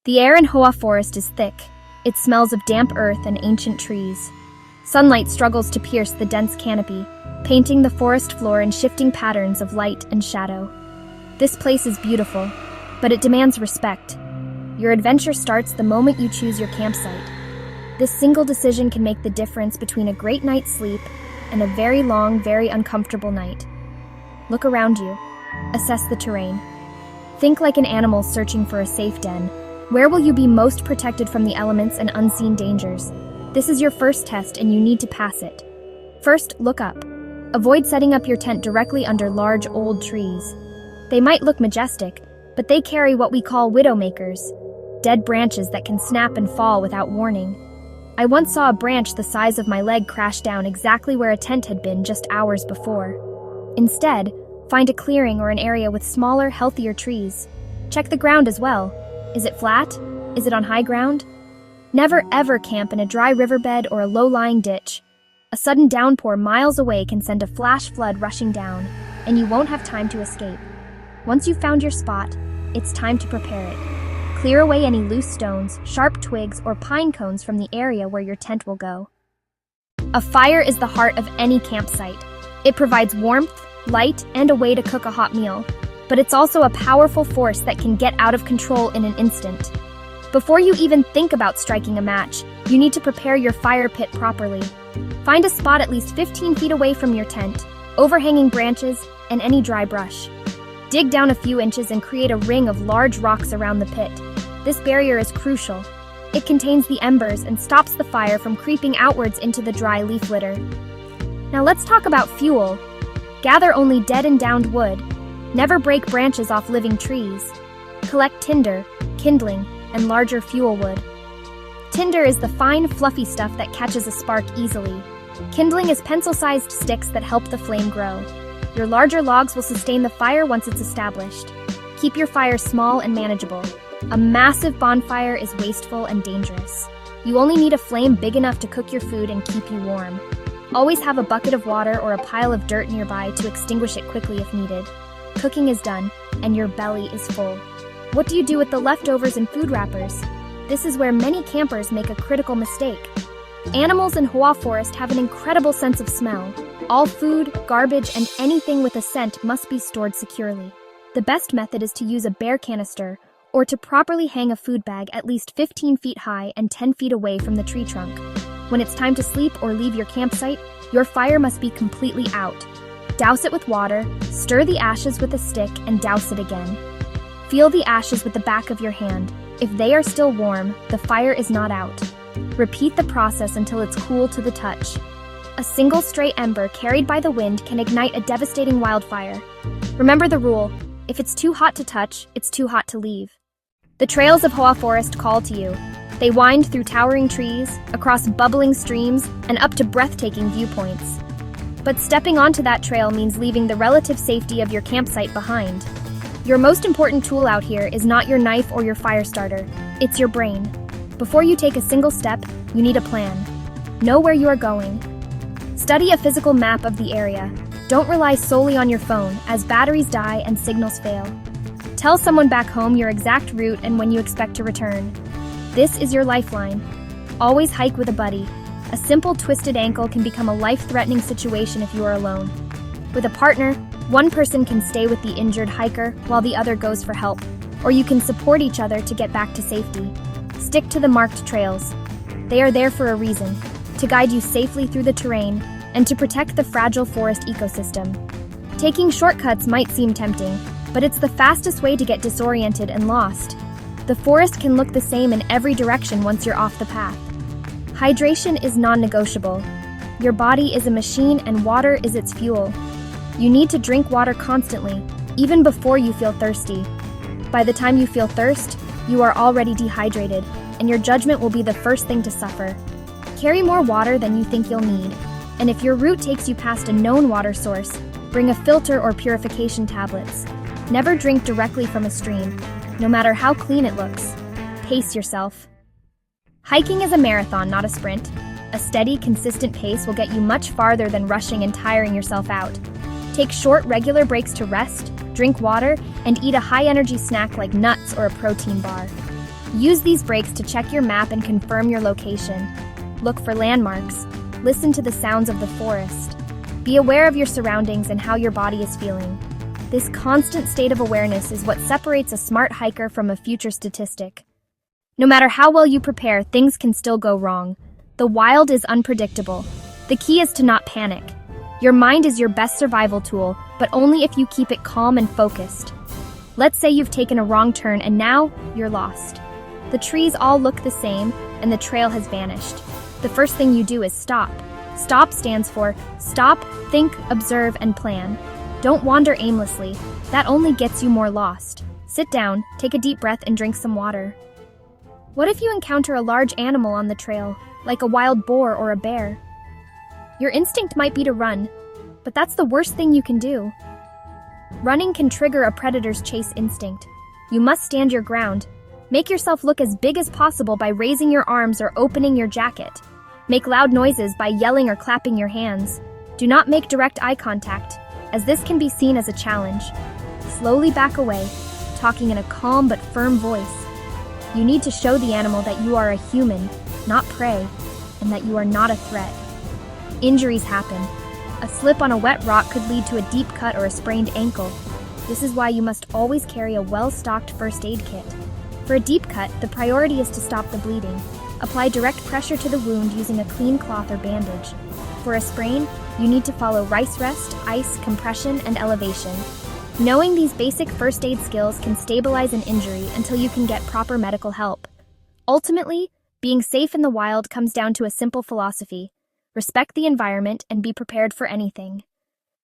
The air in Hoa Forest is thick. It smells of damp earth and ancient trees. Sunlight struggles to pierce the dense canopy, painting the forest floor in shifting patterns of light and shadow. This place is beautiful, but it demands respect. Your adventure starts the moment you choose your campsite. This single decision can make the difference between a great night's sleep and a very long, very uncomfortable night. Look around you. Assess the terrain. Think like an animal searching for a safe den. Where will you be most protected from the elements and unseen dangers? This is your first test and you need to pass it. First, look up. Avoid setting up your tent directly under large old trees. They might look majestic, but they carry what we call widowmakers, dead branches that can snap and fall without warning. I once saw a branch the size of my leg crash down exactly where a tent had been just hours before. Instead, find a clearing or an area with smaller, healthier trees. Check the ground as well. Is it flat? Is it on high ground? Never ever camp in a dry riverbed or a low-lying ditch. A sudden downpour miles away can send a flash flood rushing down, and you won't have time to escape. Once you've found your spot, it's time to prepare it. Clear away any loose stones, sharp twigs, or pine cones from the area where your tent will go. A fire is the heart of any campsite. It provides warmth, light, and a way to cook a hot meal. But it's also a powerful force that can get out of control in an instant. Before you even think about striking a match, you need to prepare your fire pit properly. Find a spot at least 15 feet away from your tent, overhanging branches, and any dry brush. Dig down a few inches and create a ring of large rocks around the pit. This barrier is crucial. It contains the embers and stops the fire from creeping outwards into the dry leaf litter. Now let's talk about fuel. Gather only dead and downed wood. Never break branches off living trees. Collect tinder, kindling, and larger fuel wood. Tinder is the fine, fluffy stuff that catches a spark easily. Kindling is pencil-sized sticks that help the flame grow. Your larger logs will sustain the fire once it's established. Keep your fire small and manageable. A massive bonfire is wasteful and dangerous. You only need a flame big enough to cook your food and keep you warm. Always have a bucket of water or a pile of dirt nearby to extinguish it quickly if needed. Cooking is done, and your belly is full. What do you do with the leftovers and food wrappers? This is where many campers make a critical mistake. Animals in Hoa Forest have an incredible sense of smell. All food, garbage, and anything with a scent must be stored securely. The best method is to use a bare canister, or to properly hang a food bag at least 15 feet high and 10 feet away from the tree trunk. When it's time to sleep or leave your campsite, your fire must be completely out. Douse it with water, stir the ashes with a stick, and douse it again. Feel the ashes with the back of your hand. If they are still warm, the fire is not out. Repeat the process until it's cool to the touch. A single stray ember carried by the wind can ignite a devastating wildfire. Remember the rule: if it's too hot to touch, it's too hot to leave. The trails of Hoa Forest call to you. They wind through towering trees, across bubbling streams, and up to breathtaking viewpoints. But stepping onto that trail means leaving the relative safety of your campsite behind. Your most important tool out here is not your knife or your fire starter. It's your brain. Before you take a single step, you need a plan. Know where you are going. Study a physical map of the area. Don't rely solely on your phone, as batteries die and signals fail. Tell someone back home your exact route and when you expect to return. This is your lifeline. Always hike with a buddy. A simple twisted ankle can become a life-threatening situation if you are alone. With a partner, one person can stay with the injured hiker while the other goes for help, or you can support each other to get back to safety. Stick to the marked trails. They are there for a reason, to guide you safely through the terrain and to protect the fragile forest ecosystem. Taking shortcuts might seem tempting, but it's the fastest way to get disoriented and lost. The forest can look the same in every direction once you're off the path. Hydration is non-negotiable. Your body is a machine and water is its fuel. You need to drink water constantly, even before you feel thirsty. By the time you feel thirst, you are already dehydrated, and your judgment will be the first thing to suffer. Carry more water than you think you'll need, and if your route takes you past a known water source, bring a filter or purification tablets. Never drink directly from a stream, no matter how clean it looks. Pace yourself. Hiking is a marathon, not a sprint. A steady, consistent pace will get you much farther than rushing and tiring yourself out. Take short, regular breaks to rest, drink water, and eat a high-energy snack like nuts or a protein bar. Use these breaks to check your map and confirm your location. Look for landmarks. Listen to the sounds of the forest. Be aware of your surroundings and how your body is feeling. This constant state of awareness is what separates a smart hiker from a future statistic. No matter how well you prepare, things can still go wrong. The wild is unpredictable. The key is to not panic. Your mind is your best survival tool, but only if you keep it calm and focused. Let's say you've taken a wrong turn and now you're lost. The trees all look the same and the trail has vanished. The first thing you do is stop. STOP stands for stop, think, observe, and plan. Don't wander aimlessly. That only gets you more lost. Sit down, take a deep breath, and drink some water. What if you encounter a large animal on the trail, like a wild boar or a bear? Your instinct might be to run, but that's the worst thing you can do. Running can trigger a predator's chase instinct. You must stand your ground. Make yourself look as big as possible by raising your arms or opening your jacket. Make loud noises by yelling or clapping your hands. Do not make direct eye contact, as this can be seen as a challenge. Slowly back away, talking in a calm but firm voice. You need to show the animal that you are a human, not prey, and that you are not a threat. Injuries happen. A slip on a wet rock could lead to a deep cut or a sprained ankle. This is why you must always carry a well-stocked first aid kit. For a deep cut, the priority is to stop the bleeding. Apply direct pressure to the wound using a clean cloth or bandage. For a sprain, you need to follow rice rest, ice, compression, and elevation. Knowing these basic first aid skills can stabilize an injury until you can get proper medical help. Ultimately, being safe in the wild comes down to a simple philosophy: respect the environment and be prepared for anything.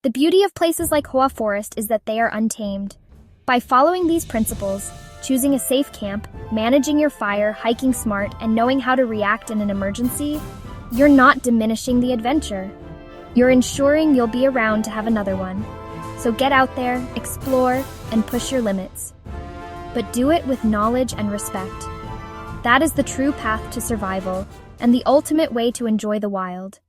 The beauty of places like Hoa Forest is that they are untamed. By following these principles, choosing a safe camp, managing your fire, hiking smart, and knowing how to react in an emergency, you're not diminishing the adventure. You're ensuring you'll be around to have another one. So get out there, explore, and push your limits. But do it with knowledge and respect. That is the true path to survival, and the ultimate way to enjoy the wild.